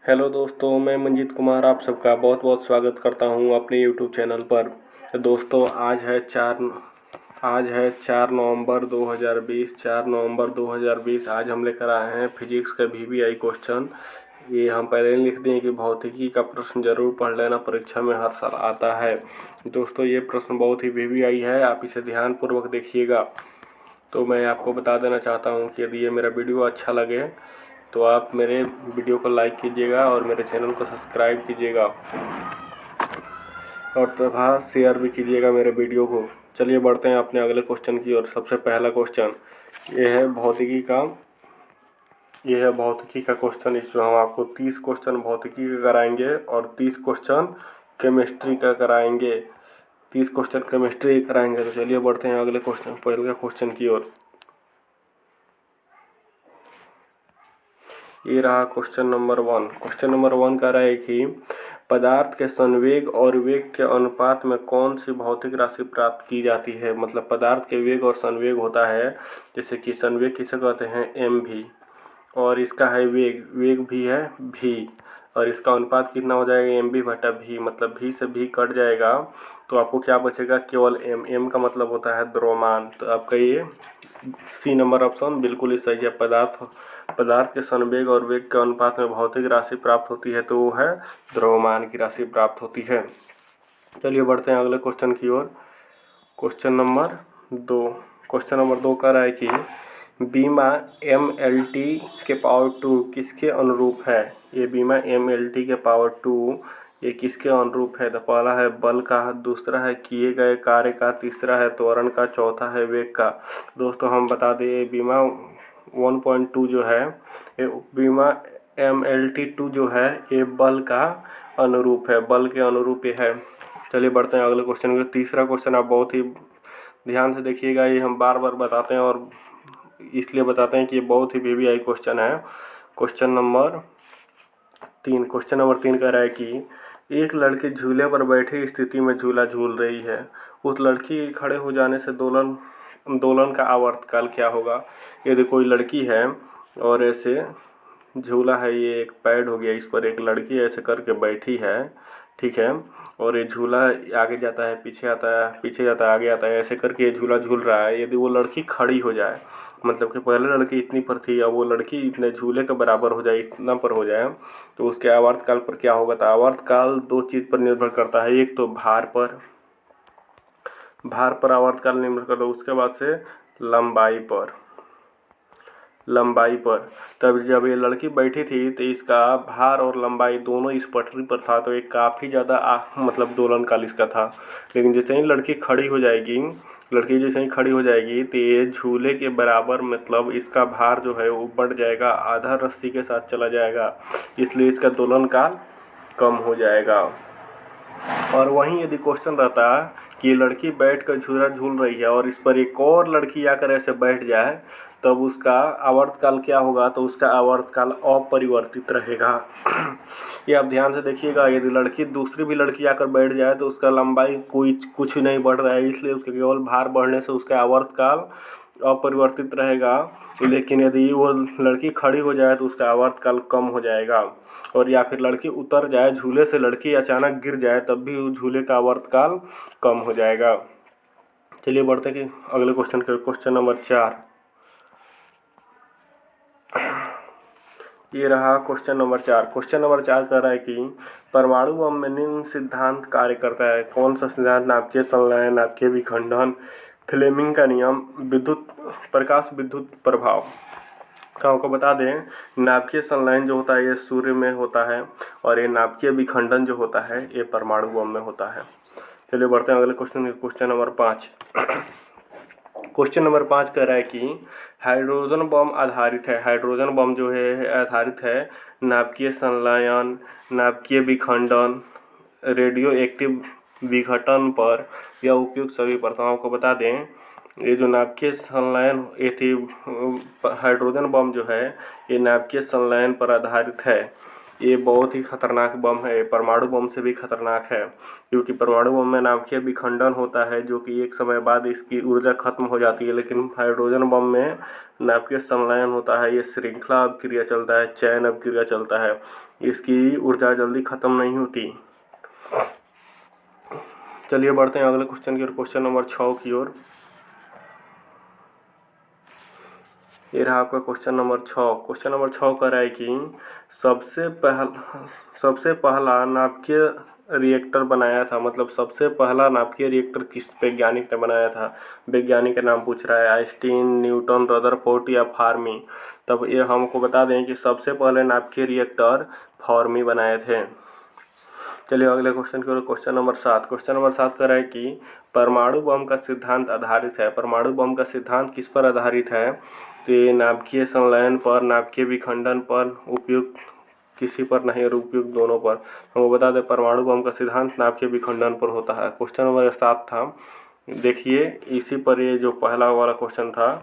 Hello दोस्तों, मैं मंजीत कुमार आप सबका बहुत बहुत स्वागत करता हूं अपने यूट्यूब चैनल पर। दोस्तों आज है 4 नवंबर 2020। 4 नवंबर 2020 आज हम लेकर आए हैं फिजिक्स का वीवीआई क्वेश्चन। ये हम पहले ही लिख दें कि भौतिकी का प्रश्न जरूर पढ़ लेना, परीक्षा में हर साल आता है। दोस्तों ये प्रश्न बहुत ही वीवीआई है, आप इसे ध्यानपूर्वक देखिएगा। तो मैं आपको बता देना चाहता हूँ कि यदि ये मेरा वीडियो अच्छा लगे तो आप मेरे वीडियो को लाइक कीजिएगा और मेरे चैनल को सब्सक्राइब कीजिएगा और तथा शेयर भी कीजिएगा मेरे वीडियो को। चलिए बढ़ते हैं अपने अगले क्वेश्चन की ओर। सबसे पहला क्वेश्चन ये है भौतिकी का क्वेश्चन। इसमें हम आपको 30 क्वेश्चन भौतिकी का कराएंगे और 30 क्वेश्चन केमिस्ट्री का कराएंगे। 30 क्वेश्चन केमिस्ट्री कराएंगे। तो चलिए बढ़ते हैं पहले क्वेश्चन की ओर। ये रहा क्वेश्चन नंबर 1। क्वेश्चन नंबर 1 कह रहा है कि पदार्थ के संवेग और वेग के अनुपात में कौन सी भौतिक राशि प्राप्त की जाती है। मतलब पदार्थ के वेग और संवेग होता है, जैसे कि संवेग किसे कहते हैं, mv, और इसका है वेग भी है v, और इसका अनुपात कितना हो जाएगा, mv/v। मतलब v से v कट जाएगा तो आपको क्या बचेगा, केवल m का मतलब होता है द्रव्यमान। तो आपका ये सी नंबर ऑप्शन बिल्कुल ही सही है। पदार्थ के संवेग और वेग के अनुपात में भौतिक राशि प्राप्त होती है तो वो है द्रव्यमान की राशि प्राप्त होती है। चलिए बढ़ते हैं अगले क्वेश्चन की ओर। Question number 2। क्वेश्चन नंबर 2 कह रहा है कि बीमा mLT के पावर 2 किसके अनुरूप है। ये बीमा mLT के पावर 2 ये किसके अनुरूप है। तो पहला है बल का, दूसरा है किए गए कार्य का, तीसरा है त्वरण का, चौथा है वेग का। दोस्तों हम बता दें ये बीमा 1.2 जो है, ये बीमा mLT2 जो है ये बल का अनुरूप है, बल के अनुरूप ये है। चलिए बढ़ते हैं अगले क्वेश्चन की। तीसरा क्वेश्चन आप बहुत ही ध्यान से देखिएगा, ये हम बार बार बताते हैं और इसलिए बताते हैं कि ये बहुत ही वीवीआई क्वेश्चन है। Question number 3। क्वेश्चन नंबर 3 कह रहा है कि एक लड़की झूले पर बैठी स्थिति में झूला झूल रही है। उस लड़की के खड़े हो जाने से दोलन का आवर्तकाल क्या होगा। यदि कोई लड़की है और ऐसे झूला है, ये एक पैड हो गया, इस पर एक लड़की ऐसे करके बैठी है, ठीक है, और ये झूला आगे जाता है, पीछे आता है, पीछे जाता है, आगे आता है, ऐसे करके ये झूला झूल रहा है। यदि वो लड़की खड़ी हो जाए, मतलब कि पहले लड़की इतनी पर थी, अब वो लड़की इतने झूले के बराबर हो जाए, इतना पर हो जाए, तो उसके आवर्तकाल पर क्या होगा। तो आवर्तकाल दो चीज़ पर निर्भर करता है, एक तो भार पर आवर्तकाल निर्भर करता है, उसके बाद से लंबाई पर। तब जब ये लड़की बैठी थी तो इसका भार और लंबाई दोनों इस पटरी पर था, तो ये काफ़ी ज़्यादा मतलब दोलनकाल इसका था। लेकिन जैसे ही लड़की जैसे ही खड़ी हो जाएगी तो ये झूले के बराबर, मतलब इसका भार जो है वो बढ़ जाएगा, आधा रस्सी के साथ चला जाएगा, इसलिए इसका दोलनकाल कम हो जाएगा। और वहीं यदि क्वेश्चन रहता कि ये लड़की बैठ कर झूला झूल रही है और इस पर एक और लड़की आकर ऐसे बैठ जाए, तब उसका आवर्तकाल क्या होगा। तो उसका आवर्तकाल अपरिवर्तित रहेगा। ये आप ध्यान से देखिएगा, यदि दूसरी भी लड़की आकर बैठ जाए तो उसका लंबाई कुछ नहीं बढ़ रहा है, इसलिए उसके केवल भार बढ़ने से उसका आवर्तकाल अपरिवर्तित रहेगा। लेकिन यदि वो लड़की खड़ी हो जाए तो उसका आवर्तकाल कम हो जाएगा। और या फिर लड़की उतर जाए झूले से, लड़की अचानक गिर जाए, तब भी उस झूले का आवर्तकाल कम हो जाएगा। चलिए बढ़ते हैं कि अगले क्वेश्चन नंबर 4। ये रहा क्वेश्चन नंबर 4। क्वेश्चन नंबर 4 कह रहा है कि परमाणु बम में निम्न सिद्धांत कार्य करता है। कौन सा सिद्धांत। नाभिकीय संलयन, नाभिकीय विखंडन, फ्लेमिंग का नियम, प्रकाश विद्युत प्रभाव। तो आपको बता दें, नाभिकीय संलयन जो होता है ये सूर्य में होता है, और ये नाभिकीय विखंडन जो होता है ये परमाणु बम में होता है। चलिए बढ़ते हैं अगले क्वेश्चन नंबर 5। क्वेश्चन नंबर 5 कह रहा है कि हाइड्रोजन बम आधारित है। हाइड्रोजन बम जो है आधारित है नाभिकीय संलयन, नाभिकीय विखंडन, रेडियो एक्टिव विघटन पर या उपयुक्त सभी पर। तो आपको बता दें, ये जो नाभिकीय संलयन ये थी, हाइड्रोजन बम जो है ये नाभिकीय संलयन पर आधारित है। ये बहुत ही खतरनाक बम है, परमाणु बम से भी खतरनाक है, क्योंकि परमाणु बम में नाभिकीय विखंडन होता है जो कि एक समय बाद इसकी ऊर्जा खत्म हो जाती है, लेकिन हाइड्रोजन बम में नाभिकीय संलयन होता है, ये श्रृंखला अभिक्रिया चलता है, चयन अभिक्रिया चलता है, इसकी ऊर्जा जल्दी खत्म नहीं होती। चलिए बढ़ते हैं अगले क्वेश्चन की ओर, क्वेश्चन नंबर 6 की ओर। ये रहा आपका क्वेश्चन नंबर 6। क्वेश्चन नंबर 6 कह रहा है कि सबसे पहला नाभिकीय रिएक्टर बनाया था, मतलब सबसे पहला नाभिकीय रिएक्टर किस वैज्ञानिक ने बनाया था। वैज्ञानिक का नाम पूछ रहा है, आइंस्टीन, न्यूटन, रदरफोर्ड या फर्मी। तब ये हमको बता दें कि सबसे पहले नाभिकीय रिएक्टर फर्मी बनाए थे। चलिए अगले क्वेश्चन की ओर, क्वेश्चन नंबर 7। क्वेश्चन नंबर 7 कह रहा है कि परमाणु बम का सिद्धांत आधारित है। परमाणु बम का सिद्धांत किस पर आधारित है? तो ये नाभिकीय संलयन पर, नाभिकीय विखंडन पर, उपयुक्त किसी पर नहीं और उपयुक्त दोनों पर। हमको बता दें परमाणु बम का सिद्धांत नाभिकीय विखंडन पर होता है। क्वेश्चन नंबर 7 था, देखिए इसी पर ये जो पहला वाला क्वेश्चन था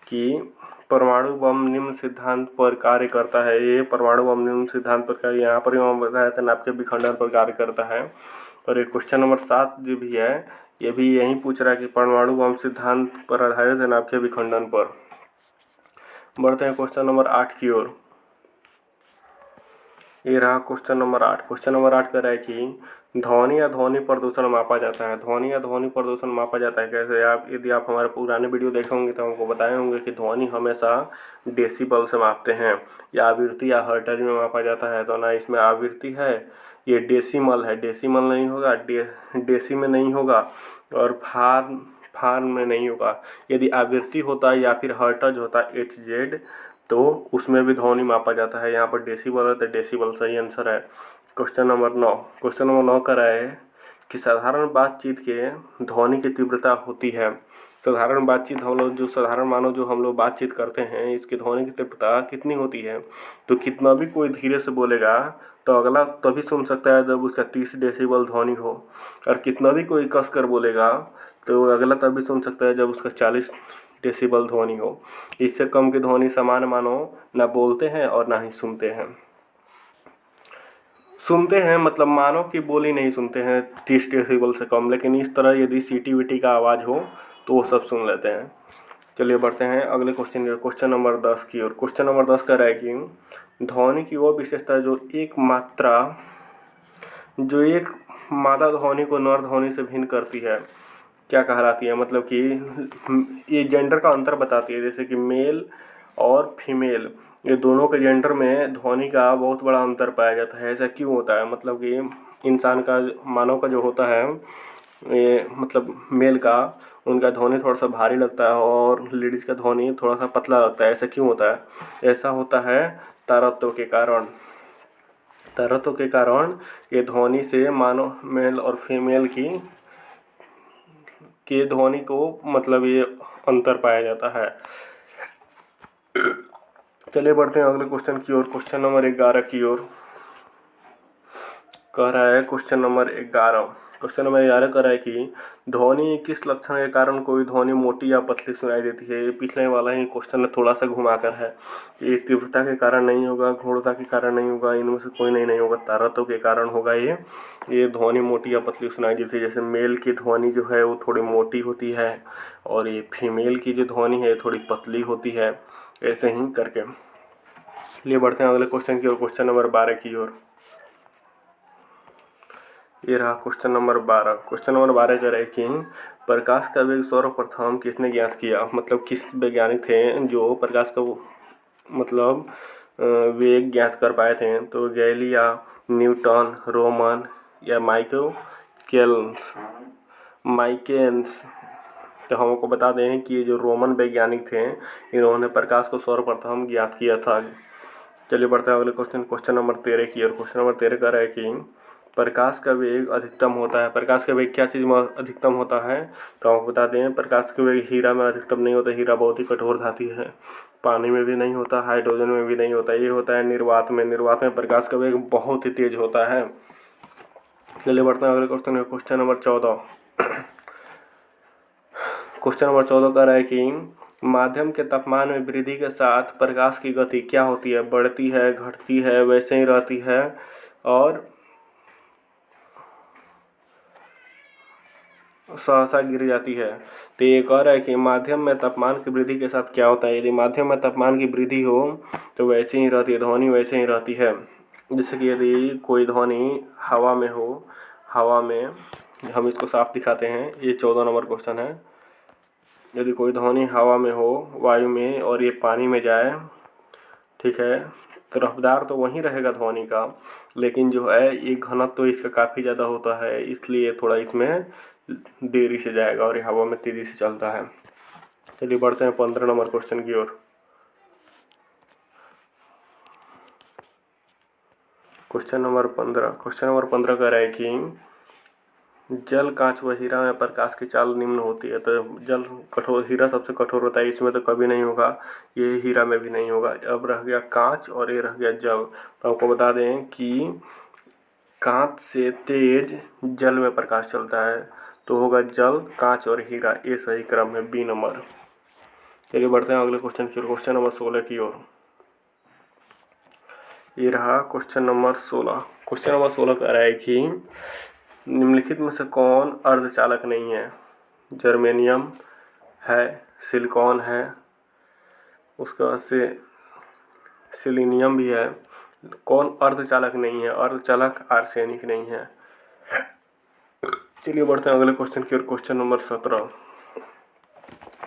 कि परमाणु बम निम्न सिद्धांत पर कार्य करता है। ये परमाणु बम निम्न सिद्धांत पर कार्य, यहाँ पर हम बताया था नाभिकीय विखंडन पर कार्य करता है। और ये क्वेश्चन नंबर 7 जो भी है ये भी यही पूछ रहा है कि परमाणु बम सिद्धांत पर आधारित है नाभिकीय विखंडन पर। बढ़ते हैं क्वेश्चन नंबर 8 की ओर। ये रहा क्वेश्चन नंबर 8। क्वेश्चन नंबर 8 कह रहा है कि ध्वनि या ध्वनि प्रदूषण मापा जाता है। ध्वनि या ध्वनि प्रदूषण मापा जाता है कैसे? यदि आप हमारे पुराने वीडियो देखे होंगे तो हमको बताए होंगे कि ध्वनि हमेशा डेसिबल से मापते हैं, या आवृत्ति या हर्ट्ज में मापा जाता है। तो ना इसमें आवृत्ति है, ये डेसिमल है, डेसिमल नहीं होगा, डेसी में नहीं होगा, और फार में नहीं होगा। यदि आवृत्ति होता है या फिर हर्ट्ज होता है HZ, तो उसमें भी ध्वनि मापा जाता है। यहाँ पर डेसिबल है तो डेसिबल सही आंसर है। Question number 9। क्वेश्चन नंबर 9 कर रहा है कि साधारण बातचीत के ध्वनि की तीव्रता होती है। साधारण बातचीत हम लोग जो साधारण मानो जो हम लोग बातचीत करते हैं, इसकी ध्वनि की तीव्रता कितनी होती है? तो कितना भी कोई धीरे से बोलेगा तो अगला तभी सुन सकता है जब उसका 30 डेसिबल ध्वनि हो, और कितना भी कोई कस कर बोलेगा तो अगला तभी सुन सकता है जब उसका 40 डेसिबल ध्वनि हो। इससे कम की ध्वनि सामान्य मानव ना बोलते हैं और ना ही सुनते हैं। मतलब मानव की बोली नहीं सुनते हैं 30 डेसिबल से कम, लेकिन इस तरह यदि सीटी वीटी का आवाज़ हो तो वो सब सुन लेते हैं। चलिए बढ़ते हैं अगले क्वेश्चन की, क्वेश्चन नंबर 10 की ओर। क्वेश्चन नंबर 10 कह रहा है कि ध्वनि की वो विशेषता जो एक मादा ध्वनि को नर ध्वनि से भिन्न करती है, क्या कहलाती है? मतलब कि ये जेंडर का अंतर बताती है, जैसे कि मेल और फीमेल, ये दोनों के जेंडर में ध्वनि का बहुत बड़ा अंतर पाया जाता है। ऐसा क्यों होता है? मतलब कि इंसान का, मानव का जो होता है, ये मतलब मेल का, उनका ध्वनि थोड़ा सा भारी लगता है और लेडीज़ का ध्वनि थोड़ा सा पतला लगता है। ऐसा क्यों होता है? ऐसा होता है तारतम्य के कारण। तारतम्य के कारण ये ध्वनि से मानव मेल और फीमेल की ध्वनि को मतलब ये अंतर पाया जाता है। चलिए बढ़ते हैं अगले क्वेश्चन की ओर, क्वेश्चन नंबर 11 की ओर। कह रहा है क्वेश्चन नंबर 11। क्वेश्चन नंबर 11 कह रहा है कि ध्वनि किस लक्षण के कारण कोई ध्वनि मोटी या पतली सुनाई देती है। ये पिछले वाला ही क्वेश्चन थोड़ा सा घुमाकर है। ये तीव्रता के कारण नहीं होगा, घोरता के कारण नहीं होगा, इनमें से कोई नहीं होगा, तारतम्य के कारण होगा। ये ध्वनि मोटी या पतली सुनाई देती है। जैसे मेल की ध्वनि जो है वो थोड़ी मोटी होती है और ये फीमेल की जो ध्वनि है थोड़ी पतली होती है, ऐसे ही करके। चलिए बढ़ते हैं अगले क्वेश्चन की ओर, क्वेश्चन नंबर 12 की ओर। ये रहा क्वेश्चन नंबर 12। क्वेश्चन नंबर 12 कह रहे हैं कि प्रकाश का वेग सर्वप्रथम किसने ज्ञात किया? मतलब किस वैज्ञानिक थे जो प्रकाश का मतलब वेग ज्ञात कर पाए थे? तो गैलीलियो, न्यूटन, रोमन या माइकेल्स। तो हमको बता दें कि ये जो रोमन वैज्ञानिक थे, इन्होंने प्रकाश को सर्वप्रथम ज्ञात किया था। चलिए बढ़ते हैं अगले क्वेश्चन, क्वेश्चन नंबर 13 की ओर। क्वेश्चन नंबर 13 कह रहा है कि प्रकाश का वेग अधिकतम होता है। प्रकाश का वेग क्या चीज़ में अधिकतम होता है? तो आपको बता दें प्रकाश का वेग हीरा में अधिकतम नहीं होता। हीरा बहुत ही कठोर धातु है, पानी में भी नहीं होता, हाइड्रोजन में भी नहीं होता। ये होता है निर्वात में। निर्वात में प्रकाश का वेग बहुत ही तेज होता है। चलिए बढ़ते हैं अगले question, question number 14। Question number 14 कह रहा है कि माध्यम के तापमान में वृद्धि के साथ प्रकाश की गति क्या होती है? बढ़ती है, घटती है, वैसे ही रहती है और सहसा गिर जाती है। तो ये कह रहा है कि माध्यम में तापमान की वृद्धि के साथ क्या होता है। यदि माध्यम में तापमान की वृद्धि हो तो वैसे ही रहती है, ध्वनि वैसे ही रहती है। जैसे कि यदि कोई ध्वनि हवा में हो, हवा में हम इसको साफ दिखाते हैं, ये 14 नंबर क्वेश्चन है। यदि कोई ध्वनि हवा में हो, वायु में, और ये पानी में जाए, ठीक है, तो रफ्तार तो वहीं रहेगा ध्वनि का, लेकिन जो है ये घनत्व तो इसका काफ़ी ज़्यादा होता है, इसलिए थोड़ा इसमें देरी से जाएगा और ये हवा में तेज़ी से चलता है। चलिए बढ़ते हैं 15 नंबर क्वेश्चन की ओर। क्वेश्चन नंबर 15 कह रहा है कि जल, कांच व हीरा में प्रकाश की चाल निम्न होती है। तो जल कठोर, हीरा सबसे कठोर होता है, इसमें तो कभी नहीं होगा, ये हीरा में भी नहीं होगा। अब रह गया कांच और ये रह गया जल। तो आपको बता दें कि कांच से तेज जल में प्रकाश चलता है, तो होगा जल, कांच और हीरा, ये सही क्रम है, बी नंबर। चलिए बढ़ते हैं अगले क्वेश्चन की ओर, क्वेश्चन नंबर 16 की ओर। ये रहा क्वेश्चन नंबर 16। क्वेश्चन नंबर 16 कह रहा है कि निम्नलिखित में से कौन अर्धचालक नहीं है? जर्मेनियम है, सिलिकॉन है, उसके बाद से सिलीनियम भी है। कौन अर्धचालक नहीं है? अर्धचालक आर्सेनिक नहीं है। चलिए बढ़ते हैं अगले क्वेश्चन की ओर, क्वेश्चन नंबर 17।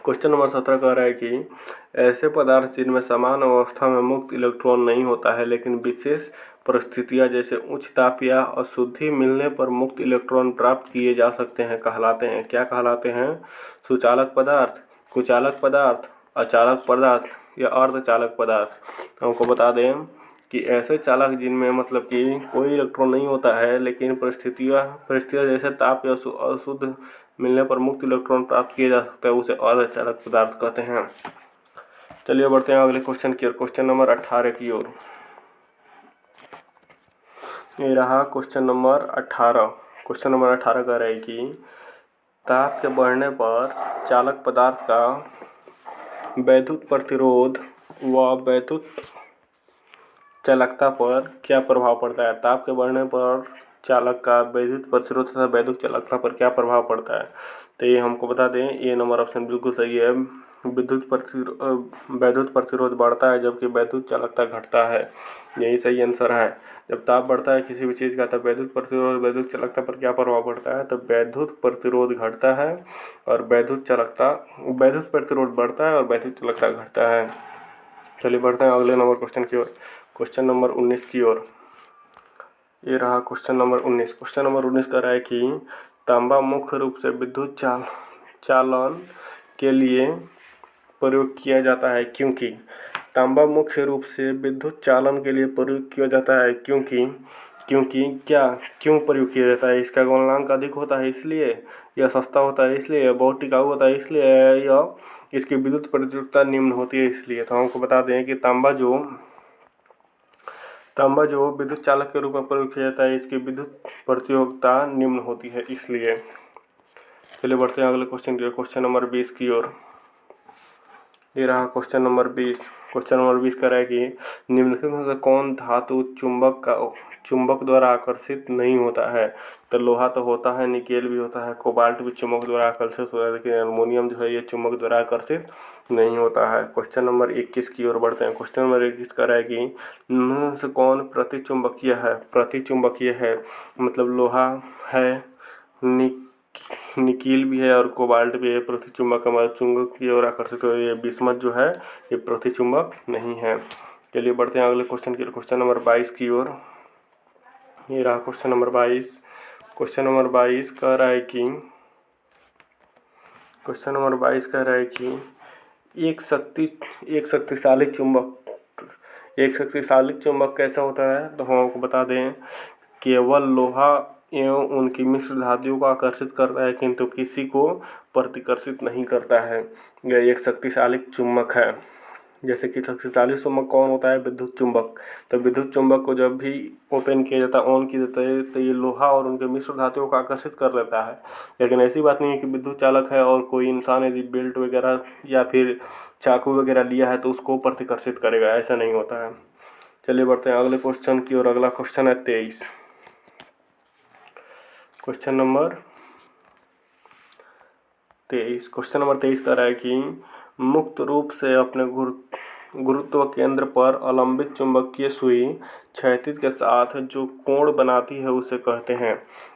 क्वेश्चन नंबर 17 कह रहा है कि ऐसे पदार्थ जिनमें समान अवस्था में मुक्त इलेक्ट्रॉन नहीं होता है, लेकिन विशेष परिस्थितियां जैसे उच्च ताप या अशुद्धि मिलने पर मुक्त इलेक्ट्रॉन प्राप्त किए जा सकते हैं, कहलाते हैं, क्या कहलाते हैं? सुचालक पदार्थ, कुचालक पदार्थ, अचालक पदार्थ या अर्धचालक पदार्थ। हमको बता दें कि ऐसे चालक जिनमें मतलब कि कोई इलेक्ट्रॉन नहीं होता है, लेकिन परिस्थितियाँ जैसे ताप या अशुद्ध मिलने पर मुक्त इलेक्ट्रॉन प्राप्त किया जा सकता है, उसे अर्धचालक पदार्थ कहते हैं। चलिए बढ़ते हैं अगले क्वेश्चन की ओर, क्वेश्चन नंबर 18 की ओर। ये रहा क्वेश्चन नंबर 18। क्वेश्चन नंबर 18 कह रहा है कि ताप के बढ़ने पर चालक पदार्थ का वैद्युत प्रतिरोध व वैद्युत चालकता पर क्या प्रभाव पड़ता है? ताप के बढ़ने पर चालक का वैद्युत प्रतिरोध तथा वैद्युत चालकता पर क्या प्रभाव पड़ता है? तो ये हमको बता दें, ये नंबर ऑप्शन बिल्कुल सही है। वैद्युत प्रतिरोध बढ़ता है जबकि वैद्युत चालकता घटता है, यही सही आंसर है। जब ताप बढ़ता है किसी भी चीज़ का, तब वैद्युत प्रतिरोध वैद्युत चालकता पर क्या प्रभाव पड़ता है? तो वैद्युत प्रतिरोध घटता है और वैद्युत प्रतिरोध बढ़ता है और वैद्युत चालकता घटता है। चलिए बढ़ते हैं अगले नंबर क्वेश्चन की ओर, क्वेश्चन नंबर 19 की ओर। ये रहा क्वेश्चन नंबर 19। क्वेश्चन नंबर 19 कह रहा है कि तांबा मुख्य रूप से विद्युत चालन के लिए प्रयोग किया जाता है, क्योंकि तांबा मुख्य रूप से विद्युत चालन के लिए प्रयोग किया जाता है, क्योंकि क्या, क्यों प्रयोग किया जाता है? इसका गलनांक अधिक होता है इसलिए, या सस्ता होता है इसलिए, बहुत टिकाऊ होता है इसलिए, या इसकी विद्युत प्रतिरोधकता निम्न होती है इसलिए। तो हमको बता दें कि तांबा जो विद्युत चालक के रूप में प्रयोग किया जाता है, इसकी विद्युत प्रतिरोधकता निम्न होती है इसलिए। चलिए बढ़ते हैं अगले क्वेश्चन की ओर, क्वेश्चन नंबर 20 की ओर। ये रहा क्वेश्चन नंबर 20। क्वेश्चन नंबर 20 कह रहा है कि निम्नलिखित में से कौन धातु चुंबक द्वारा आकर्षित नहीं होता है? तो लोहा तो होता है, निकेल भी होता है, कोबाल्ट भी चुंबक द्वारा आकर्षित होता है, लेकिन एल्युमिनियम जो है ये चुंबक द्वारा आकर्षित नहीं होता है। क्वेश्चन नंबर 21 की ओर बढ़ते हैं। क्वेश्चन नंबर 21 कह रहा है कि इनमें से कौन प्रतिचुंबकीय है? प्रतिचुंबकीय है मतलब लोहा है, निकील भी है और कोबाल्ट भी है। प्रतिचुंबक हमारे चुंबक की ओर आकर्षित हो, ये बिस्मथ जो है ये प्रतिचुंबक नहीं है। चलिए बढ़ते हैं अगले क्वेश्चन की ओर, क्वेश्चन नंबर 22 की ओर। ये रहा क्वेश्चन नंबर 22। क्वेश्चन नंबर 22 कह रहा है कि एक शक्तिशाली चुंबक कैसा होता है? तो हम आपको बता दें, केवल लोहा एवं उनकी मिश्र धातुओं को आकर्षित करता है, किंतु किसी को प्रतिकर्षित नहीं करता है। यह एक शक्तिशाली चुंबक है। जैसे कि सबसे 40 चुंबक कौन होता है? विद्युत चुंबक। तो विद्युत चुंबक को जब भी ओपन किया जाता है, ऑन किया जाता है, तो ये लोहा और उनके मिश्र धातुओं को आकर्षित कर लेता है। लेकिन ऐसी बात नहीं है कि विद्युत चालक है और कोई इंसान यदि बेल्ट वगैरह या फिर चाकू वगैरह लिया है तो उसको प्रतिकर्षित करेगा, ऐसा नहीं होता है। चलिए बढ़ते हैं अगले क्वेश्चन की ओर। अगला क्वेश्चन है 23। क्वेश्चन नंबर 23 कह रहा है कि मुक्त रूप से अपने गुरुत्व केंद्र पर अवलंबित चुंबकीय सुई क्षैतिज के साथ जो कोण बनाती है उसे कहते हैं।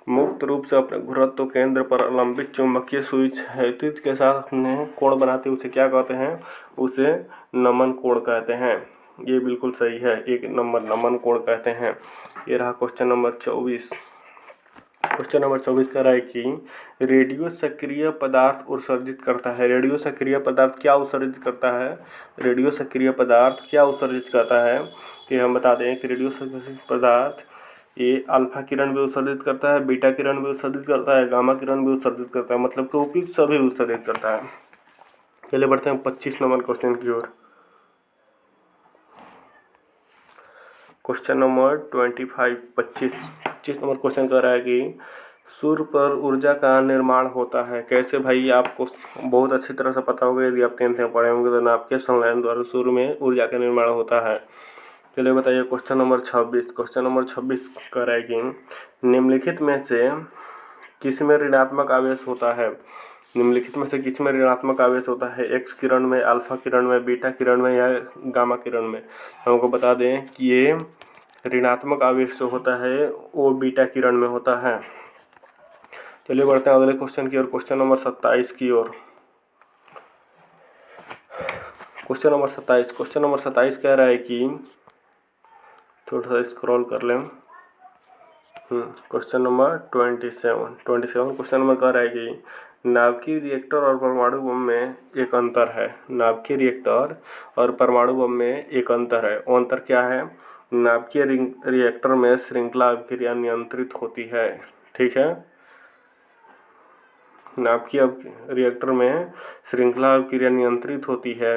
मुक्त रूप से अपने गुरुत्व केंद्र पर अवलंबित चुंबकीय सुई क्षैतिज के साथ अपने कोण बनाती है उसे क्या कहते हैं? उसे नमन कोण कहते हैं। ये बिल्कुल सही है, 1 नंबर नमन कोण कहते हैं। ये रहा क्वेश्चन नंबर 24। क्वेश्चन नंबर 24 कह रहा है कि रेडियो सक्रिय पदार्थ उत्सर्जित करता है। रेडियो सक्रिय पदार्थ क्या उत्सर्जित करता है? रेडियो सक्रिय पदार्थ क्या उत्सर्जित करता है? कि हम बता दें कि रेडियो सक्रिय पदार्थ ये अल्फा किरण भी उत्सर्जित करता है, बीटा किरण भी उत्सर्जित करता है, गामा किरण भी उत्सर्जित करता है, मतलब कि उपयुक्त सभी उत्सर्जित करता है। चलिए बढ़ते हैं 25 नंबर क्वेश्चन की ओर। क्वेश्चन नंबर 25 नंबर क्वेश्चन कह रहा है कि सूर्य पर ऊर्जा का निर्माण होता है। कैसे भाई? आपको बहुत अच्छी तरह से पता होगा, यदि आप 10th में पढ़े होंगे तो नाभिकीय संलयन द्वारा सूर्य में ऊर्जा का निर्माण होता है। चलिए बताइए क्वेश्चन नंबर 26। क्वेश्चन नंबर 26 कह रहा है कि निम्नलिखित में से किसमें ऋणात्मक आवेश होता है? निम्नलिखित में से किसमें ऋणात्मक आवेश होता है? एक्स किरण में, अल्फा किरण में, बीटा किरण में या गामा किरण में? हमको बता दें कि ये ऋणात्मक आवेश जो होता है वो बीटा किरण में होता है। चलिए बढ़ते हैं अगले क्वेश्चन की ओर। क्वेश्चन नंबर 27 की ओर। क्वेश्चन नंबर 27 कह रहा है कि थोड़ा सा स्क्रॉल कर लें। क्वेश्चन नंबर 27 क्वेश्चन नंबर कह रहा है कि नाभिकीय रिएक्टर और परमाणु बम में एक अंतर है। नाभिकीय रिएक्टर और परमाणु बम में एक अंतर है। वो अंतर क्या है? नाभिकीय रिएक्टर में श्रृंखला अभिक्रिया नियंत्रित होती है। ठीक है, नाभिकीय रिएक्टर में श्रृंखला अभिक्रिया नियंत्रित होती है,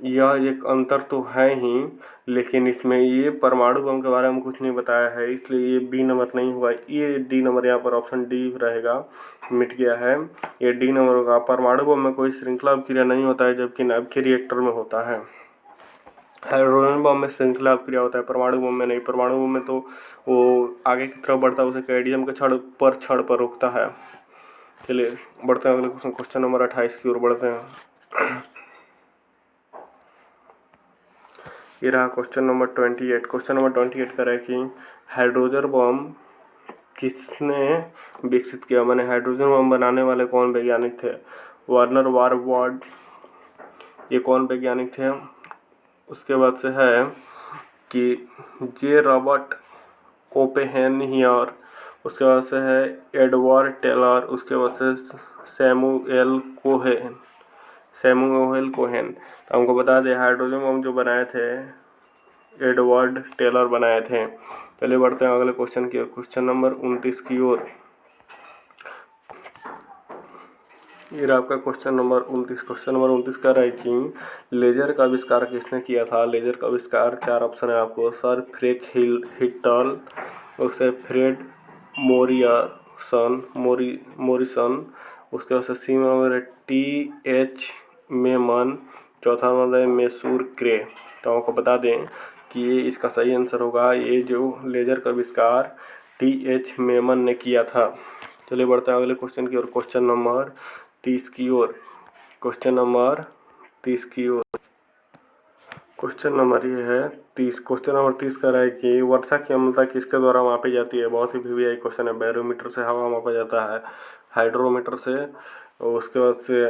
यह एक अंतर तो है ही, लेकिन इसमें ये परमाणु बम के बारे में कुछ नहीं बताया है, इसलिए ये बी नंबर नहीं हुआ। ये डी नंबर, यहाँ पर ऑप्शन डी रहेगा, मिट गया है, ये डी नंबर होगा। परमाणु बम में कोई श्रृंखला अभिक्रिया नहीं होता है, जबकि नाभिकीय रिएक्टर में होता है। हाइड्रोजन बम में श्रृंखला अभिक्रिया होता है, परमाणु बम में नहीं। परमाणु बम में तो वो आगे की तरफ बढ़ता है, उसे कैडियम के छड़ पर रोकता है। चलिए बढ़ते हैं अगले क्वेश्चन। क्वेश्चन नंबर 28 की ओर बढ़ते हैं। ये रहा क्वेश्चन नंबर 28। क्वेश्चन नंबर 28 कह रहा है कि हाइड्रोजन बम किसने विकसित किया? मैंने हाइड्रोजन बम बनाने वाले कौन वैज्ञानिक थे? वर्नर वारवर्ड, ये कौन वैज्ञानिक थे? उसके बाद से है कि जे रॉबर्ट ओपेनहाइमर, उसके बाद से है एडवर्ड टेलर, उसके बाद से सैमुअल कोहेन। तो हमको बता दें हाइड्रोजन बम जो बनाए थे एडवर्ड टेलर बनाए थे। चलिए बढ़ते हैं अगले क्वेश्चन की ओर। क्वेश्चन नंबर 29 की ओर। ये आपका क्वेश्चन नंबर 29। क्वेश्चन नंबर 29 कह रहा है कि लेजर का आविष्कार किसने किया था? लेजर का आविष्कार 4 ऑप्शन है आपको। सर फ्रैंक हिटल, उससे फ्रेड मोरिसन, उसके बाद से सी नंबर TH मेमन, चौथा नंबर है मैसूर क्रे। तो आपको बता दें कि ये इसका सही आंसर होगा, ये जो लेजर का आविष्कार TH मेमन ने किया था। चलिए बढ़ते हैं अगले क्वेश्चन की ओर। क्वेश्चन नंबर 30 की ओर। क्वेश्चन नंबर 30 की ओर। क्वेश्चन नंबर ये है 30। क्वेश्चन नंबर 30 कह रहा है कि वर्षा की अम्लता किसके द्वारा मापी जाती है? बहुत ही VVI क्वेश्चन है। बैरोमीटर से हवा मापा जाता है, हाइड्रोमीटर से, उसके बाद से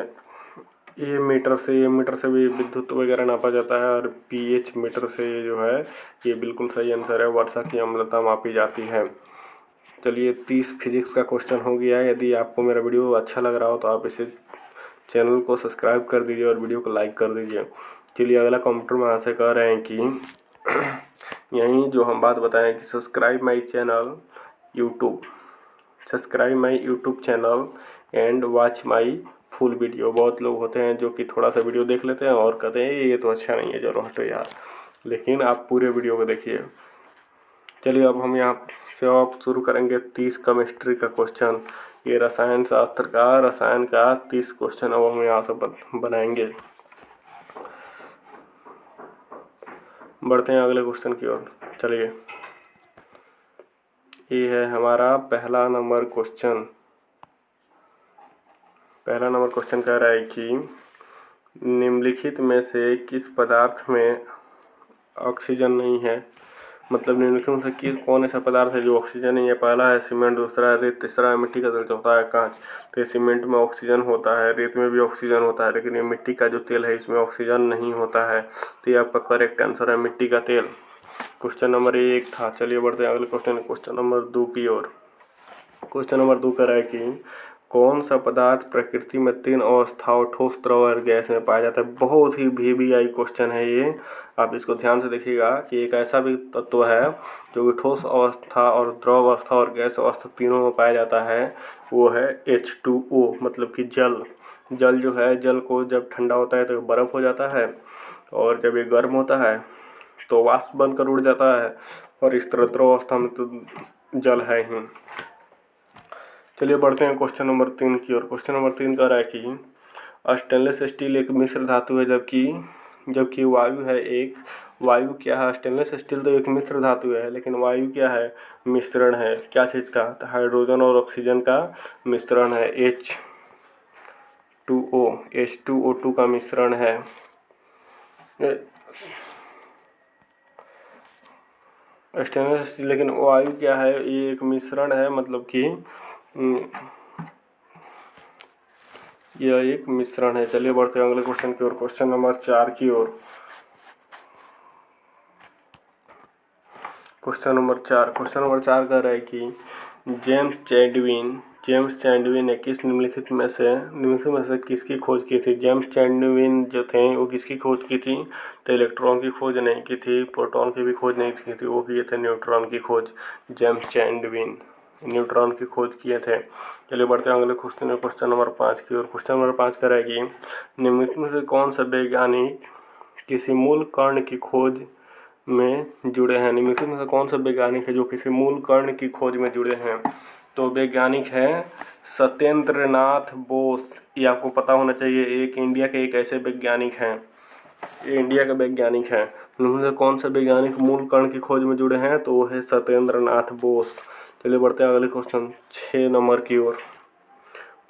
ये मीटर से भी विद्युत वगैरह नापा जाता है, और pH मीटर से ये जो है ये बिल्कुल सही आंसर है, वर्षा की अम्लता मापी जाती है। चलिए 30 फिजिक्स का क्वेश्चन हो गया। यदि आपको मेरा वीडियो अच्छा लग रहा हो तो आप इसे चैनल को सब्सक्राइब कर दीजिए और वीडियो को लाइक कर दीजिए। चलिए अगला कंप्यूटर में यहाँ से कह रहे हैं कि यहीं जो हम बात बताएं कि subscribe my YouTube channel and watch my full video. बहुत लोग होते हैं जो कि थोड़ा सा वीडियो देख लेते हैं और कहते हैं ये तो अच्छा नहीं है, चलो हटो यार, लेकिन आप पूरे वीडियो को देखिए। चलिए अब हम यहाँ से अब शुरू करेंगे 30 केमिस्ट्री का क्वेश्चन। ये रसायन शास्त्र का रसायन का 30 क्वेश्चन अब हम यहाँ से बनाएंगे। बढ़ते हैं अगले क्वेश्चन की ओर। चलिए, ये है हमारा पहला नंबर क्वेश्चन। पहला नंबर क्वेश्चन कह रहा है कि निम्नलिखित में से किस पदार्थ में ऑक्सीजन नहीं है। मतलब निम्नलिखित में से कौन ऐसा पदार्थ है जो ऑक्सीजन नहीं है। पहला है सीमेंट, दूसरा है रेत, तीसरा है मिट्टी का तेल, चौथा है कांच। तो सीमेंट में ऑक्सीजन होता है, रेत में भी ऑक्सीजन होता है, लेकिन ये मिट्टी का जो तेल है इसमें ऑक्सीजन नहीं होता है। तो ये आपका करेक्ट आंसर है मिट्टी का तेल। क्वेश्चन नंबर 1 था। चलिए बढ़ते हैं अगले क्वेश्चन नंबर 2 की ओर। क्वेश्चन नंबर 2 कह रहा है कि कौन सा पदार्थ प्रकृति में 3 अवस्थाओं ठोस, द्रव और गैस में पाया जाता है। बहुत ही VVI क्वेश्चन है ये, आप इसको ध्यान से देखिएगा कि एक ऐसा भी तत्व है जो कि ठोस अवस्था और द्रव अवस्था और गैस अवस्था तीनों में पाया जाता है, वो है H2O, मतलब कि जल। जल जो है, जल को जब ठंडा होता है तो बर्फ़ हो जाता है, और जब ये गर्म होता है तो वाष्प बनकर उड़ जाता है, और इस तरह द्रव अवस्था में तो जल है ही। चलिए बढ़ते हैं क्वेश्चन नंबर 3 की ओर। क्वेश्चन नंबर 3 कह रहा है कि स्टेनलेस स्टील एक मिश्र धातु है, जबकि वायु है एक। वायु क्या है? स्टेनलेस स्टील तो एक मिश्र धातु है, लेकिन वायु क्या है? मिश्रण है। क्या चीज़ का? तो हाइड्रोजन और ऑक्सीजन का मिश्रण है, H2O का मिश्रण है। स्टेनलेस स्टील, लेकिन वायु क्या है? ये एक मिश्रण है, मतलब कि यह एक मिश्रण है। चलिए बढ़ते हैं अगले क्वेश्चन की ओर। क्वेश्चन नंबर 4 की ओर। क्वेश्चन नंबर 4 कह रहा है कि जेम्स चैडविन ने किस निम्नलिखित में से किसकी खोज की थी। जेम्स चैडविन जो थे वो किसकी खोज की थी? तो इलेक्ट्रॉन की खोज नहीं की थी, प्रोटॉन की भी खोज नहीं की थी, वो किए थे न्यूट्रॉन की खोज। जेम्स चैडविन न्यूट्रॉन की खोज किए थे। चलिए बढ़ते हैं अगले क्वेश्चन नंबर 5 की ओर। क्वेश्चन नंबर 5 कह रहा है कि निम्नलिखित में से कौन सा वैज्ञानिक किसी मूल कण की खोज में जुड़े हैं। निम्नलिखित में से कौन सा वैज्ञानिक है जो किसी मूल कण की खोज में जुड़े हैं। तो वैज्ञानिक है सत्येंद्र नाथ बोस। ये आपको पता होना चाहिए, एक इंडिया के एक ऐसे वैज्ञानिक हैं, ये इंडिया का वैज्ञानिक है। उन्होंने कौन सा वैज्ञानिक मूल कण की खोज में जुड़े हैं? तो वो है सत्येंद्र नाथ बोस। चलिए बढ़ते हैं अगले क्वेश्चन 6 नंबर की ओर।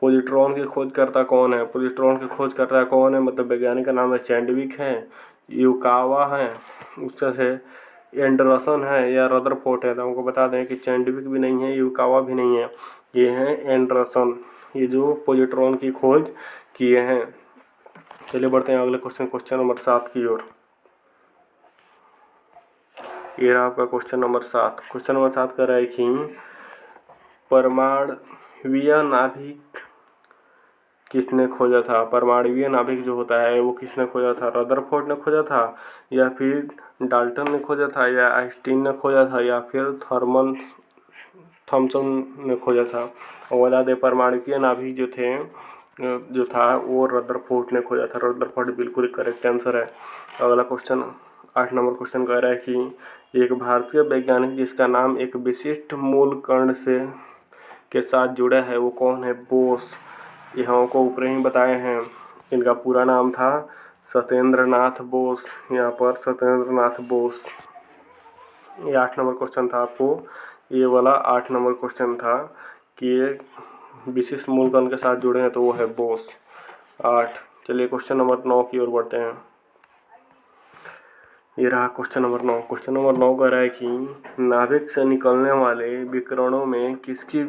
पॉजिट्रॉन की खोजकर्ता कौन है? पॉजिट्रॉन की खोजकर्ता कौन है? मतलब वैज्ञानिक का नाम है चैडविक है, युकावा है, उससे से एंडरसन है, या रदरफोर्ड है। तो हमको बता दें कि चैडविक भी नहीं है, युकावा भी नहीं है, ये हैं एंडरसन, ये जो पॉजिट्रॉन की खोज किए हैं। चलिए बढ़ते हैं अगले क्वेश्चन नंबर 7 की ओर। ये रहा आपका क्वेश्चन नंबर 7। क्वेश्चन नंबर 7 कह रहा है कि परमाणुवीय नाभिक किसने खोजा था। परमाणुवीय नाभिक जो होता है वो किसने खोजा था? रदरफोर्ड ने खोजा था, या फिर डाल्टन ने खोजा था, या आइंस्टीन ने खोजा था, या फिर थॉमसन ने खोजा था। और बता दें परमाणुवीय नाभिक जो था वो रदरफोर्ड ने खोजा था। रदरफोर्ड बिल्कुल करेक्ट आंसर है। अगला क्वेश्चन 8 नंबर क्वेश्चन कह रहा है कि एक भारतीय वैज्ञानिक जिसका नाम एक विशिष्ट मूल कण के साथ जुड़ा है वो कौन है? बोस। ये हमको ऊपर ही बताए हैं, इनका पूरा नाम था सत्येंद्र नाथ बोस। यहाँ पर सत्येंद्र नाथ बोस। ये 8 नंबर क्वेश्चन था, आपको ये वाला 8 नंबर क्वेश्चन था कि ये विशिष्ट मूल कण के साथ जुड़े हैं, तो वो है बोस। 8। चलिए क्वेश्चन नंबर 9 की ओर बढ़ते हैं। ये रहा क्वेश्चन नंबर 9। क्वेश्चन नंबर 9 कह रहा है कि नाभिक से निकलने वाले विकिरणों में किसकी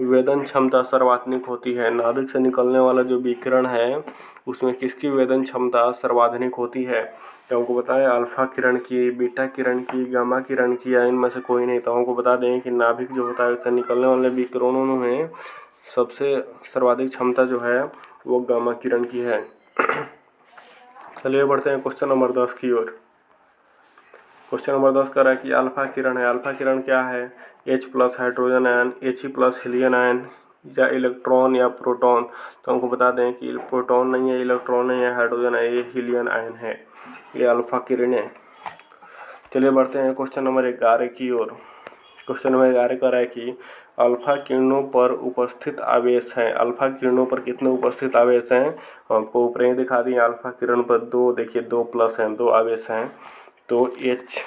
वेदन क्षमता सर्वाधिक होती है। नाभिक से निकलने वाला जो विकिरण है उसमें किसकी वेदन क्षमता सर्वाधिक होती है। तो हमको बताएं अल्फा किरण की, बीटा किरण की, गामा किरण की, या इनमें से कोई नहीं। तो हमको बता दें कि नाभिक जो होता है उससे निकलने वाले विकिरणों में सबसे सर्वाधिक क्षमता जो है वो गामा किरण की है। चलिए बढ़ते हैं क्वेश्चन नंबर 10 की ओर। क्वेश्चन नंबर 10 कह रहा है कि अल्फा किरण है। अल्फा किरण क्या है? H+ hydrogen ion, He+ helium ion, या इलेक्ट्रॉन या प्रोटॉन। तो हमको बता दें कि प्रोटॉन नहीं है, इलेक्ट्रॉन नहीं है, हाइड्रोजन है, ये हीलियम आयन है, ये अल्फा किरणें। चलिए बढ़ते हैं क्वेश्चन नंबर 11 की ओर। क्वेश्चन नंबर 11 कह रहा है कि अल्फा किरणों पर उपस्थित आवेश हैं। अल्फा किरणों पर कितने उपस्थित आवेश हैं? आपको ऊपर ही दिखा दिए। अल्फा किरण पर दो, देखिए 2 प्लस हैं, 2 आवेश हैं। तो H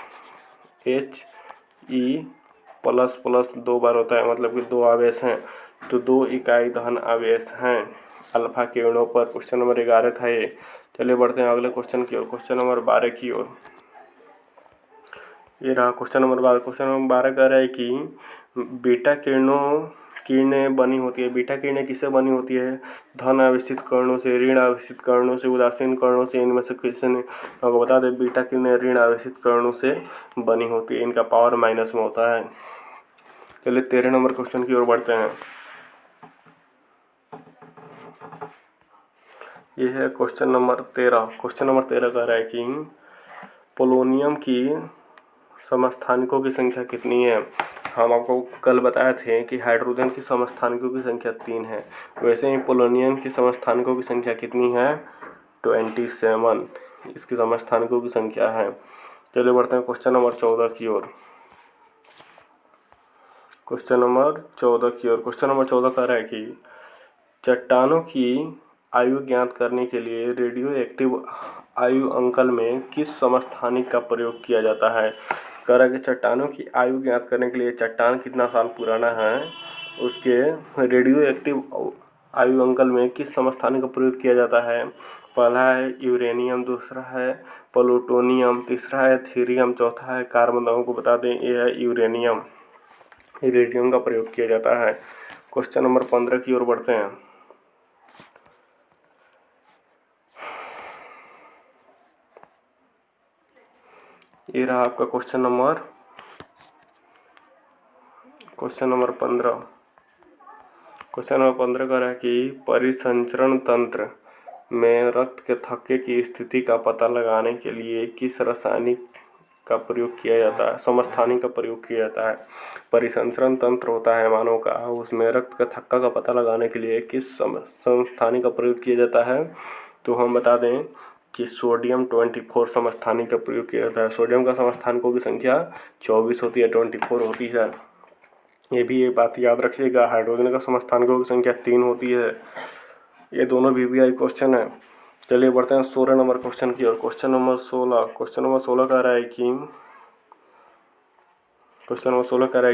E प्लस प्लस 2 बार होता है, मतलब कि 2 आवेश हैं, तो 2 इकाई धन आवेश हैं अल्फा किरणों पर। क्वेश्चन नंबर 11 था ये। चलिए बढ़ते हैं अगले क्वेश्चन की ओर, क्वेश्चन नंबर 12 की ओर। ये रहा क्वेश्चन नंबर 12। क्वेश्चन नंबर 12 कह रहा है कि बीटा किरणें बनी होती है। बीटा किरणें किससे बनी होती है? धन आवेशित कणों से, ऋण आवेशित कणों से, उदासीन कणों से, इनमें से किसी ने। आपको बता दें बीटा किरणें ऋण आवेशित कणों से बनी होती है, इनका पावर माइनस में होता है। चलिए 13 नंबर क्वेश्चन की ओर बढ़ते हैं। ये है क्वेश्चन नंबर 13। क्वेश्चन नंबर 13 कह रहा है कि पोलोनियम की समस्थानिकों की संख्या कितनी है? हम आपको कल बताए थे कि हाइड्रोजन की समस्थानिकों की संख्या 3 है, वैसे ही पोलोनियम की समस्थानिकों की संख्या कितनी है? 27 इसकी समस्थानिकों की संख्या है। चलिए बढ़ते हैं क्वेश्चन नंबर 14 की ओर। क्वेश्चन नंबर 14 की ओर। क्वेश्चन नंबर 14 कह रहा है कि चट्टानों की आयु ज्ञात करने के लिए रेडियो एक्टिव आयु अंकल में किस समस्थानिक का प्रयोग किया जाता है? कह रहा है कि चट्टानों की आयु ज्ञात करने के लिए चट्टान कितना साल पुराना है, उसके रेडियो एक्टिव आयु अंकल में किस समस्थानिक का प्रयोग किया जाता है? पहला है यूरेनियम, दूसरा है प्लूटोनियम, तीसरा है थीरियम, चौथा है कार्बन। को बता दें ये है यूरेनियम, रेडियम का प्रयोग किया जाता है। क्वेश्चन नंबर 15 की ओर बढ़ते हैं। ये रहा आपका क्वेश्चन नंबर 15। क्वेश्चन नंबर 15 कह रहा है कि परिसंचरण तंत्र में रक्त के थक्के की स्थिति का पता लगाने के लिए किस रासायनिक का प्रयोग किया जाता है, समस्थानिक का प्रयोग किया जाता है? परिसंचरण तंत्र होता है मानव का, उसमें रक्त का थक्का का पता लगाने के लिए किस समस्थानिक का प्रयोग किया जाता है? तो हम बता दें कि सोडियम 24 समस्थानिक का प्रयोग किया जाता है। सोडियम का समस्थानिकों की संख्या 24 होती है, 24 होती है। ये भी एक बात याद रखिएगा। हाइड्रोजन का समस्थानिकों की संख्या 3 होती है। ये दोनों VVI क्वेश्चन है। चलिए बढ़ते हैं 16 नंबर क्वेश्चन की ओर। क्वेश्चन नंबर 16 कह रहा है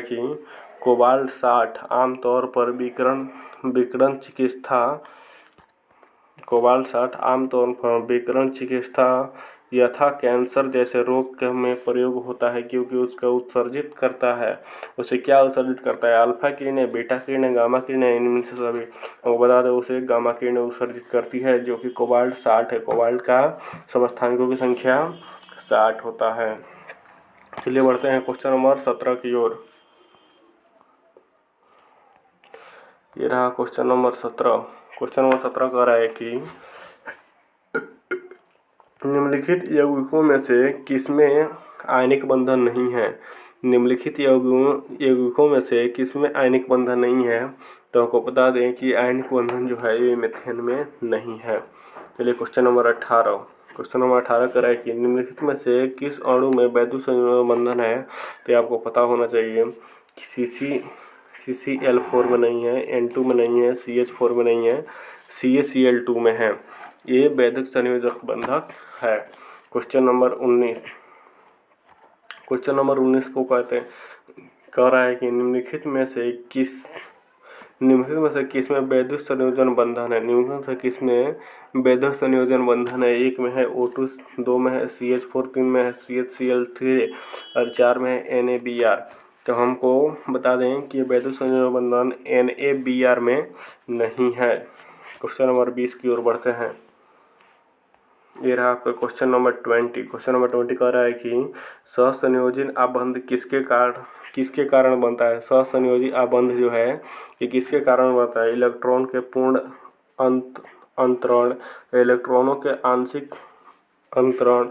कि कोबाल्ट 60 आमतौर पर विकिरण चिकित्सा यथा कैंसर जैसे रोग में प्रयोग होता है, क्योंकि उसका उत्सर्जित करता है। उसे क्या उत्सर्जित करता है? अल्फा किरणें, बीटा किरणें, गामा किरणें, इनमें से सभी। वो बता दें उसे गामा किरणें उत्सर्जित करती है, जो कि कोबाल्ट 60 है। कोबाल्ट का समस्थानिकों की संख्या 60 होता है। चलिए बढ़ते हैं क्वेश्चन नंबर 17 की ओर। ये रहा क्वेश्चन नंबर 17। क्वेश्चन नंबर 17 कह रहा है कि निम्नलिखित यौगिकों में से किसमें आयनिक बंधन नहीं है? निम्नलिखित यौगिकों में से किसमें आयनिक बंधन नहीं है? तो आपको बता दें कि आयनिक बंधन जो है ये मीथेन में नहीं है। चलिए क्वेश्चन नंबर 18। क्वेश्चन नंबर 18 कह रहा है कि निम्नलिखित में से किस अणु में वैद्युत संयोजन बंधन है? तो आपको पता होना चाहिए कि CCl4 में नहीं है, N2 में नहीं है, CH4 में नहीं है, CaCl2 में है। ये वैद्युत संयोजक बंधक है। क्वेश्चन नंबर 19 को कह रहा है कि निम्नलिखित में से किस में वैद्युत संयोजन बंधन है? निम्नलिखित से किस में वैद्युत संयोजन बंधन है? 1 में है O2, 2 में है CH4, 3 में है CHCl3 और 4 में है NaBr। तो हमको बता दें कि वैद्युत संयोजन बंधन NaBr में नहीं है। क्वेश्चन नंबर 20 की ओर बढ़ते हैं। ये रहा आपका क्वेश्चन नंबर 20। क्वेश्चन नंबर 20 कह रहा है कि सहसंयोजन आबंध किसके कारण बनता है? सहसंयोजी आबंध जो है ये किसके कारण बनता है? इलेक्ट्रॉन के पूर्ण अंतरण, इलेक्ट्रॉनों के आंशिक अंतरण,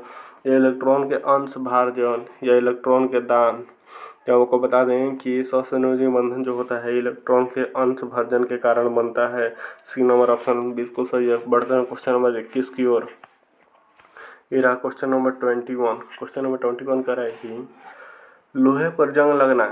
इलेक्ट्रॉन के अंश भाजन या इलेक्ट्रॉन के दान, तो आपको बता दें कि सहसंयोजी बंधन जो होता है इलेक्ट्रॉन के अंश भर्जन के कारण बनता है। सी नंबर ऑप्शन बिल्कुल सही है। बढ़ते हैं क्वेश्चन नंबर 21 की ओर। ये रहा क्वेश्चन नंबर 21। क्वेश्चन नंबर 21 कह रहा है कि लोहे पर जंग लगना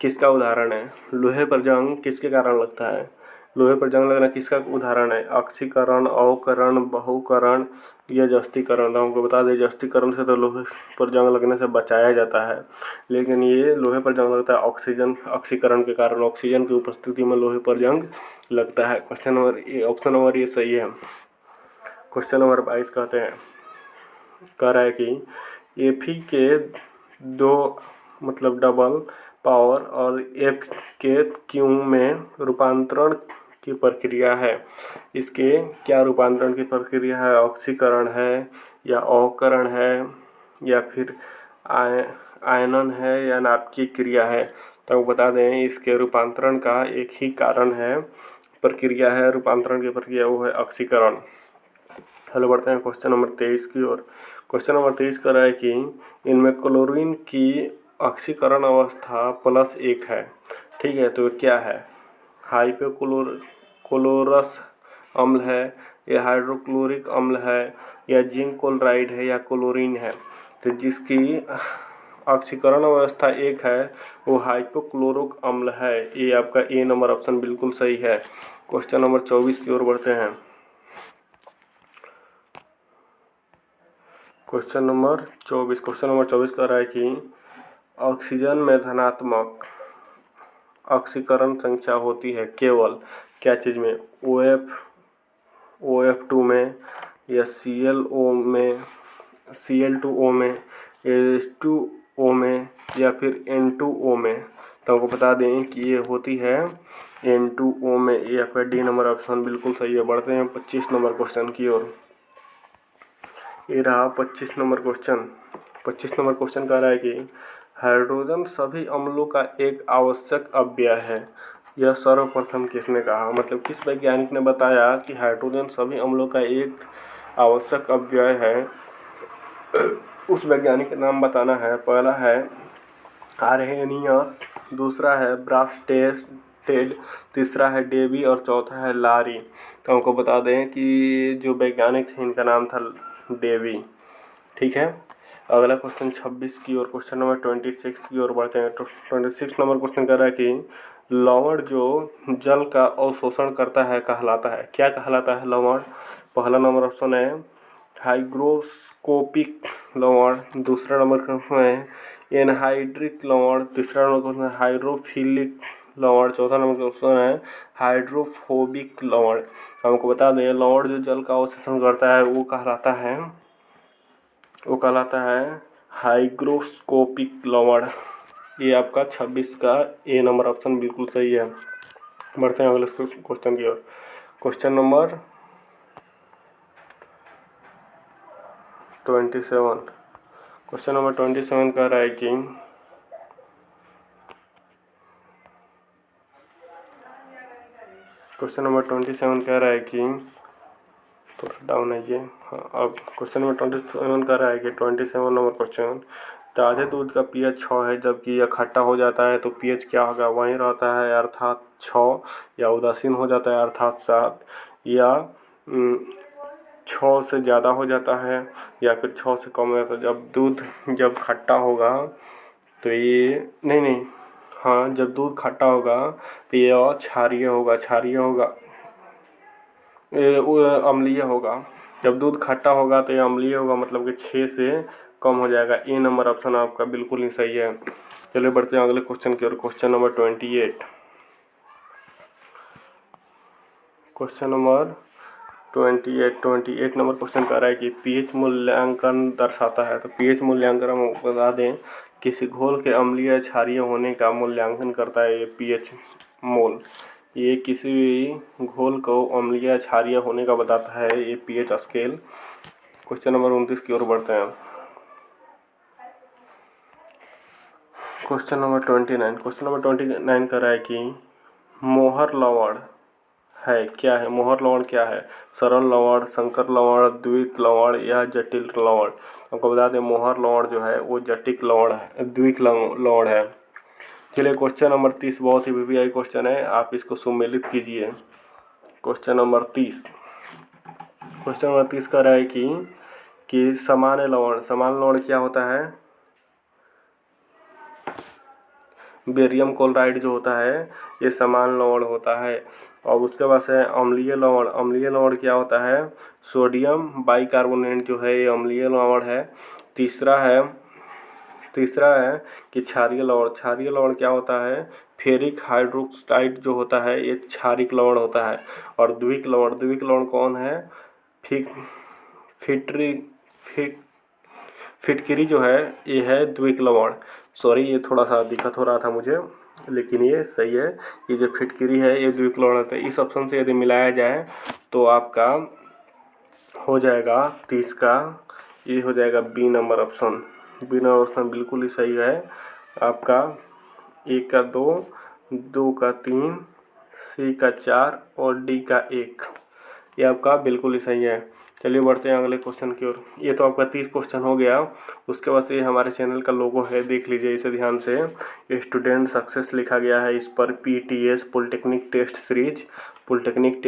किसका उदाहरण है? लोहे पर जंग किसके कारण लगता है? लोहे पर जंग लगना किसका उदाहरण है? ऑक्सीकरण, अवकरण, बहुकरण या जस्तीकरण। तो हमको बता दें जस्तीकरण से तो लोहे पर जंग लगने से बचाया जाता है, लेकिन ये लोहे पर जंग लगता है ऑक्सीकरण के कारण। ऑक्सीजन की उपस्थिति में लोहे पर जंग लगता है। ऑप्शन नंबर ये सही है। क्वेश्चन नंबर 22 कहते हैं, कह रहा है कि Fe के दो मतलब डबल पावर और F के Q में रूपांतरण की प्रक्रिया है। इसके क्या रूपांतरण की प्रक्रिया है? ऑक्सीकरण है या अवकरण है या फिर आयनन है या नाभिकीय क्रिया है? तो बता दें इसके रूपांतरण का एक ही कारण है, प्रक्रिया है रूपांतरण की प्रक्रिया, वो है ऑक्सीकरण। चलो बढ़ते हैं क्वेश्चन नंबर 23 की ओर। क्वेश्चन नंबर 23 कह रहा है कि इनमें क्लोरीन की ऑक्सीकरण अवस्था +1 है। ठीक है, तो क्या है? हाइपोक्लोरस अम्ल है या हाइड्रोक्लोरिक अम्ल है या जिंक क्लोराइड है या क्लोरीन है? तो जिसकी ऑक्सीकरण अवस्था 1 है वो हाइपोक्लोरिक अम्ल है। ये आपका ए नंबर ऑप्शन बिल्कुल सही है। क्वेश्चन नंबर 24 की ओर बढ़ते हैं। क्वेश्चन नंबर 24 कह रहा है कि ऑक्सीजन में धनात्मक ऑक्सीकरण संख्या होती है केवल क्या चीज़ में? OF2 में या Cl2O में, H2O में या फिर N2O में? तो आपको बता दें कि ये होती है N2O में। ये आपका डी नंबर ऑप्शन बिल्कुल सही है। बढ़ते हैं 25 नंबर क्वेश्चन की ओर। ये रहा 25 नंबर क्वेश्चन। 25 नंबर क्वेश्चन कह रहा है कि हाइड्रोजन सभी अम्लों का एक आवश्यक अवयव है। यह सर्वप्रथम किसने कहा? मतलब किस वैज्ञानिक ने बताया कि हाइड्रोजन सभी अम्लों का एक आवश्यक अवयव है? उस वैज्ञानिक का नाम बताना है। पहला है आर्हेनियस, दूसरा है ब्रास्टेड, तीसरा है डेवी और चौथा है लारी। तो हमको बता दें कि जो वैज्ञानिक थे इनका नाम था डेवी। ठीक है, अगला क्वेश्चन 26 की ओर। क्वेश्चन नंबर 26 की ओर बढ़ते हैं। 26 नंबर क्वेश्चन कह रहा है कि लवण जो जल का अवशोषण करता है कहलाता है, क्या कहलाता है लवण? पहला नंबर ऑप्शन है हाइग्रोस्कोपिक लवण, दूसरा नंबर क्वेश्चन है एनहाइड्रिक लवण, तीसरा नंबर क्वेश्चन है हाइड्रोफिलिक लवण, चौथा नंबर क्वेश्चन है हाइड्रोफोबिक लवण। हमको बता दें लवण जो जल का अवशोषण करता है वो कहलाता है हाइग्रोस्कोपिक लवण। ये आपका 26 का ए नंबर ऑप्शन बिल्कुल सही है। बढ़ते हैं अगले क्वेश्चन की ओर। Question number 27। क्वेश्चन नंबर 27 कह रहा है कि थोड़ा डाउन आइए। हाँ, अब क्वेश्चन नंबर 27 कह रहा है कि 27 नंबर क्वेश्चन, ताज़े दूध का pH 6 है जबकि यह खट्टा हो जाता है तो pH क्या होगा? वहीं रहता है अर्थात 6, या उदासीन हो जाता है अर्थात 7, या 6 से ज़्यादा हो जाता है या फिर 6 से कम हो जाता है। जब खट्टा होगा तो ये नहीं, हाँ, जब दूध खट्टा होगा तो ये और क्षारीय होगा, अम्लीय होगा। जब दूध खट्टा होगा तो ये अम्लीय होगा, मतलब कि 6 से कम हो जाएगा। ए नंबर ऑप्शन आपका बिल्कुल ही सही है। चलिए बढ़ते हैं अगले क्वेश्चन की ओर। Question number 28। Question number 28 number question कह रहा है कि पीएच मूल्यांकन दर्शाता है। तो पीएच मूल्यांकन हम बता दें किसी घोल के अम्लीय क्षारीय होने का मूल्यांकन करता है ये पीएच मोल। ये किसी भी घोल को अम्लीय क्षारीय होने का बताता है ये पीएच स्केल। क्वेश्चन नंबर 29 की ओर बढ़ते हैं। क्वेश्चन नंबर 29 कह रहा है कि मोहर लवण है क्या है? मोहर लवण क्या है? सरल लवण, संकर लवण, द्विक लवण या जटिल लवण? आपको बता दें मोहर लवण जो है वो जटिल लवण है, द्विक लवण है। चलिए क्वेश्चन नंबर 30 बहुत ही वीवीआई क्वेश्चन है, आप इसको सुमेलित कीजिए। क्वेश्चन नंबर 30 कह रहा है कि सामान्य लवण क्या होता है? बेरियम क्लोराइड जो होता है ये समान लवण होता है। और उसके बाद है अम्लीय लवण क्या होता है? सोडियम बाइकार्बोनेट जो है ये अम्लीय लवण है। तीसरा है कि क्षारीय लवण क्या होता है? फेरिक हाइड्रोक्साइड जो होता है ये क्षारिक लवण होता है। और द्विक लवण कौन है? फिटकिरी जो है ये है द्विक लवण। सॉरी, ये थोड़ा सा दिक्कत हो रहा था मुझे, लेकिन ये सही है। ये जो फिटकिरी है ये द्विक लवण होता है। इस ऑप्शन से यदि मिलाया जाए तो आपका हो जाएगा 30 का, ये हो जाएगा बी नंबर ऑप्शन। बिल्कुल ही सही है आपका। 1 का 2, 2 का 3, सी का 4 और डी का 1, ये आपका बिल्कुल ही सही है। चलिए बढ़ते हैं अगले क्वेश्चन की ओर। ये तो आपका 30 क्वेश्चन हो गया। उसके बाद से ये हमारे चैनल का लोगो है, देख लीजिए इसे ध्यान से। स्टूडेंट सक्सेस लिखा गया है इस पर। PTS पॉलिटेक्निक टेस्ट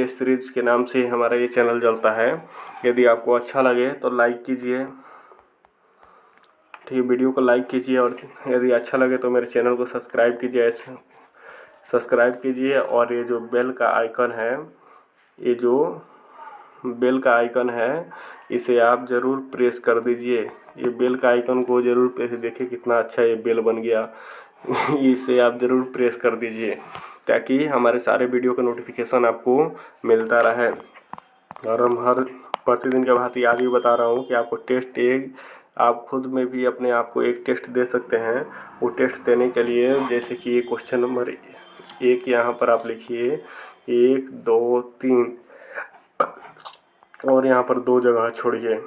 सीरीज के नाम से हमारा ये चैनल चलता है। यदि आपको अच्छा लगे तो लाइक कीजिए, ठीक है, वीडियो को लाइक कीजिए। और यदि अच्छा लगे तो मेरे चैनल को सब्सक्राइब कीजिए। और ये जो बेल का आइकन है इसे आप ज़रूर प्रेस कर दीजिए। ये बेल का आइकन को ज़रूर प्रेस, देखिए कितना अच्छा ये बेल बन गया। इसे आप ज़रूर प्रेस कर दीजिए ताकि हमारे सारे वीडियो का नोटिफिकेशन आपको मिलता रहे। और हम हर प्रतिदिन के भांति आज भी बता रहा हूँ कि आपको टेस्ट एक, आप खुद में भी अपने आप को एक टेस्ट दे सकते हैं। वो टेस्ट देने के लिए जैसे कि ये क्वेश्चन नंबर 1 यहाँ पर आप लिखिए 1 2 3 और यहाँ पर 2 जगह छोड़िए।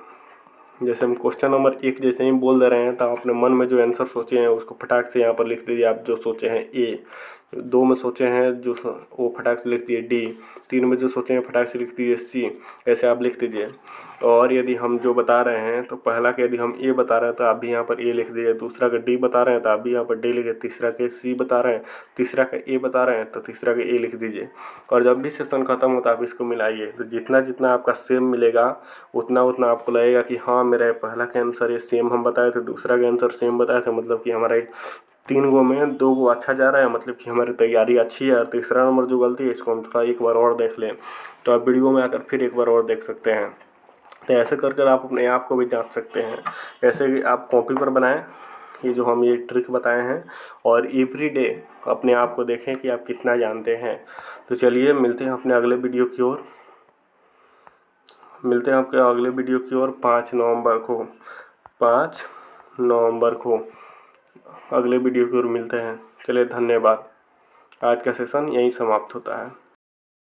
जैसे हम क्वेश्चन नंबर 1 जैसे ही बोल दे रहे हैं तो अपने मन में जो आंसर सोचे हैं उसको फटाक से यहाँ पर लिख दीजिए। आप जो सोचे हैं ए, 2 में सोचे हैं वो फटाक से लिख दीजिए डी, 3 में जो सोचे हैं फटाक से लिख दीजिए सी, ऐसे आप लिख दीजिए। और यदि हम जो बता रहे हैं तो पहला का यदि हम ए बता रहे हैं तो आप भी यहाँ पर ए लिख दीजिए। दूसरा का डी बता रहे हैं तो आप भी यहाँ पर डी लिखिए। तीसरा के सी बता रहे हैं, तीसरा का ए बता रहे हैं तो तीसरा का ए लिख दीजिए। और जब भी सेशन खत्म हो तो आप इसको मिलाइए। तो जितना आपका सेम मिलेगा उतना आपको लगेगा कि हाँ मेरा पहला का आंसर ये सेम हम बताए थे, दूसरा का आंसर सेम बताए थे, मतलब कि हमारा 3 गो में 2 गो अच्छा जा रहा है, मतलब कि हमारी तैयारी अच्छी है। और तीसरा नंबर जो गलती है इसको हम थोड़ा एक बार और देख लें, तो आप वीडियो में आकर फिर एक बार और देख सकते हैं। तो ऐसे कर आप अपने आप को भी जांच सकते हैं। ऐसे ही आप कॉपी पर बनाएं ये जो हम ये ट्रिक बताए हैं, और एवरीडे अपने आप को देखें कि आप कितना जानते हैं। तो चलिए मिलते हैं अपने अगले वीडियो की ओर। 5 नवंबर को अगले वीडियो की ओर मिलते हैं। चलिए धन्यवाद। आज का सेशन यहीं समाप्त होता है।